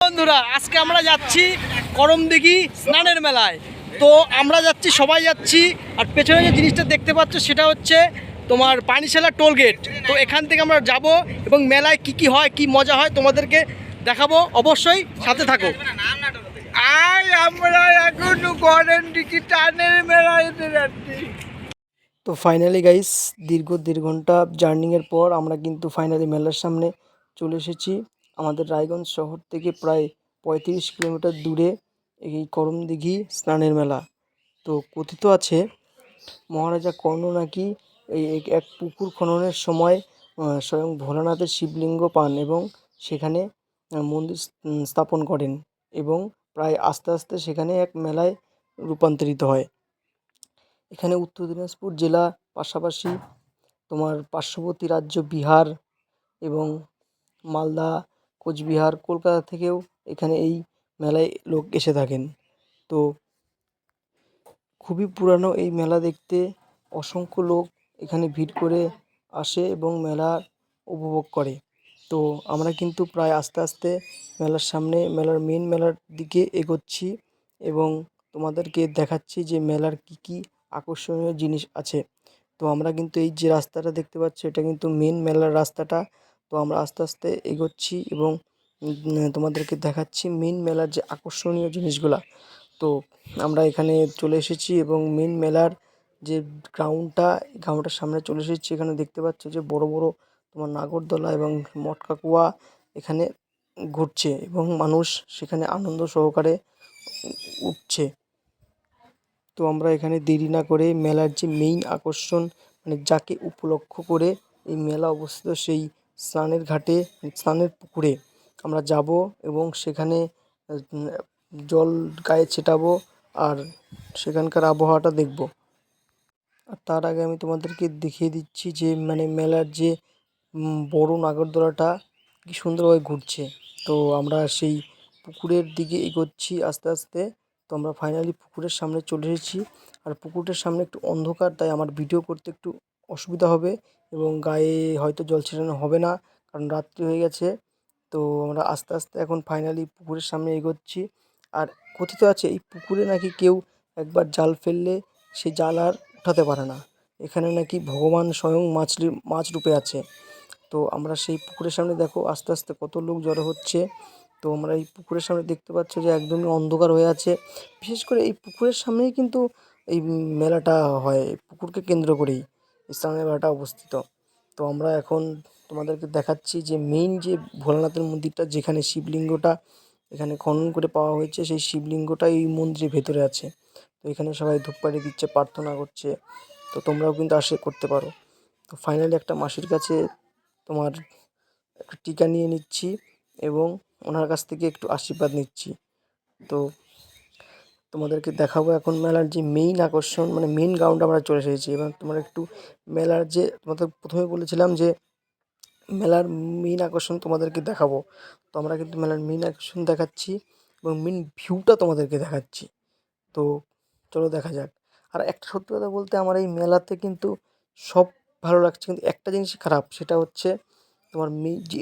বন্ধুরা, আজকে আমরা যাচ্ছি করমদিঘি স্নানের মেলায়। তো আমরা যাচ্ছি, সবাই যাচ্ছি। আর পেছনে যে জিনিসটা দেখতে পাচ্ছ সেটা হচ্ছে তোমার পানিশালা টোল গেট। তো এখান থেকে আমরা যাব এবং মেলায় কি কি হয়, কি মজা হয় তোমাদেরকে দেখাবো। অবশ্যই সাথে থাকো। আমরা এখন করমদিঘি স্নানের মেলায় যাচ্ছি। তো ফাইনালি গাইস, দীর্ঘ 1.5 ঘন্টা জার্নিংয়ের পর আমরা কিন্তু ফাইনালি মেলার সামনে চলে এসেছি। আমাদের রায়গঞ্জ শহর থেকে প্রায় 35 কিলোমিটার দূরে এই করমদিঘি স্নানের মেলা। তো কথিত আছে মহারাজা কর্ণ নাকি এই এক পুকুর খননের সময় স্বয়ং ভোলানাথের শিবলিঙ্গ পান এবং সেখানে মন্দির স্থাপন করেন এবং প্রায় আস্তে আস্তে সেখানে এক মেলায় রূপান্তরিত হয়। এখানে উত্তর দিনাজপুর জেলা পাশাপাশি তোমার পার্শ্ববর্তী রাজ্য বিহার এবং মালদা, কোচবিহার, কলকাতা থেকেও এখানে এই মেলায় লোক এসে থাকেন। তো খুবই পুরানো এই মেলা দেখতে অসংখ্য লোক এখানে ভিড় করে আসে এবং মেলা উপভোগ করে। তো আমরা কিন্তু প্রায় আস্তে আস্তে মেলার সামনে, মেন মেলার দিকে এগোচ্ছি এবং তোমাদেরকে দেখাচ্ছি যে মেলার কি কি আকর্ষণীয় জিনিস আছে। তো আমরা কিন্তু এই যে রাস্তাটা দেখতে পাচ্ছি এটা কিন্তু মেন মেলার রাস্তাটা। তো আমরা আস্তে আস্তে এগোচ্ছি এবং তোমাদেরকে দেখাচ্ছি মেন মেলার যে আকর্ষণীয় জিনিসগুলা। তো আমরা এখানে চলে এসেছি এবং মেন মেলার যে গ্রাউন্ডটার সামনে চলে এসেছি। এখানে দেখতে পাচ্ছ যে বড় বড় তোমার নাগরদোলা এবং মটকা কুয়া এখানে ঘুরছে এবং মানুষ সেখানে আনন্দ সহকারে উঠছে। তো আমরা এখানে দেরি না করে মেলার যে মেইন আকর্ষণ, মানে যাকে উপলক্ষ করে এই মেলা অবস্থিত, সেই স্নানের ঘাটে, স্নানের পুকুরে আমরা যাব এবং সেখানে জল গায়ে ছেটাবো আর সেখানকার আবহাওয়াটা দেখব। আর তার আগে আমি তোমাদেরকে দেখিয়ে দিচ্ছি যে মানে মেলার যে বড় নাগরদোলাটা কি সুন্দরভাবে ঘুরছে। তো আমরা সেই পুকুরের দিকে এগোচ্ছি আস্তে আস্তে। তো আমরা ফাইনালি পুকুরের সামনে চলে এসেছি। আর পুকুরটার সামনে একটু অন্ধকার, তাই আমার ভিডিও করতে একটু অসুবিধা হবে এবং গায়ে হয়তো জল ছিটানো হবে না, কারণ রাত্রি হয়ে গেছে। তো আমরা আস্তে আস্তে এখন ফাইনালি পুকুরের সামনে এগোচ্ছি। আর কথিত আছে এই পুকুরে নাকি কেউ একবার জাল ফেললে সেই জাল আর উঠাতে পারে না। এখানে নাকি ভগবান স্বয়ং মাছ রূপে আছে। তো আমরা সেই পুকুরের সামনে দেখো আস্তে আস্তে কত লোক জড়ো হচ্ছে। তো আমরা এই পুকুরের সামনে দেখতে পাচ্ছ যে একদমই অন্ধকার হয়ে আছে। বিশেষ করে এই পুকুরের সামনেই কিন্তু এই মেলাটা হয়, পুকুরকে কেন্দ্র করেই এই স্নানের মেলাটা অবস্থিত। তো আমরা এখন তোমাদেরকে দেখাচ্ছি যে মেইন যে ভোলানাথের মন্দিরটা, যেখানে শিবলিঙ্গটা এখানে খনন করে পাওয়া হয়েছে, সেই শিবলিঙ্গটা এই মন্দিরের ভেতরে আছে। তো এখানে সবাই ধূপকাঠি দিচ্ছে, প্রার্থনা করছে। তো তোমরাও কিন্তু করতে পারো। তো ফাইনালি একটা মাসির কাছে তোমার একটা টিকা নিয়ে নিচ্ছি এবং ওনার কাছ থেকে একটু আশীর্বাদ নিচ্ছি। তো তোমাদেরকে দেখাবো এখন মেলার যে মেইন আকর্ষণ, মানে মেইন গ্রাউন্ডে আমরা চলে এসেছি। এবং তোমার একটু মেলার যে তোমাদের প্রথমে বলেছিলাম যে মেলার মেইন আকর্ষণ তোমাদেরকে দেখাবো। তো আমরা কিন্তু মেলার মেইন আকর্ষণ দেখাচ্ছি এবং মেইন ভিউটা তোমাদেরকে দেখাচ্ছি। তো চলো দেখা যাক। আর একটা সত্যি কথা বলতে, আমার এই মেলাতে কিন্তু সব ভালো লাগছে, কিন্তু একটা জিনিসই খারাপ, সেটা হচ্ছে তোমার যে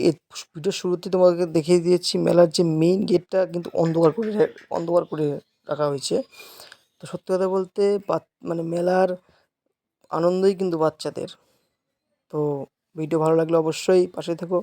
ভিডিওর শুরুতে তোমাদেরকে দেখিয়ে দিয়েছি মেলার যে মেইন গেটটা কিন্তু অন্ধকার করে রাখা হয়েছে। তো সত্যি কথা বলতে মানে মেলার আনন্দই কিন্তু বাচ্চাদের। তো ভিডিও ভালো লাগলে অবশ্যই পাশে থেকো।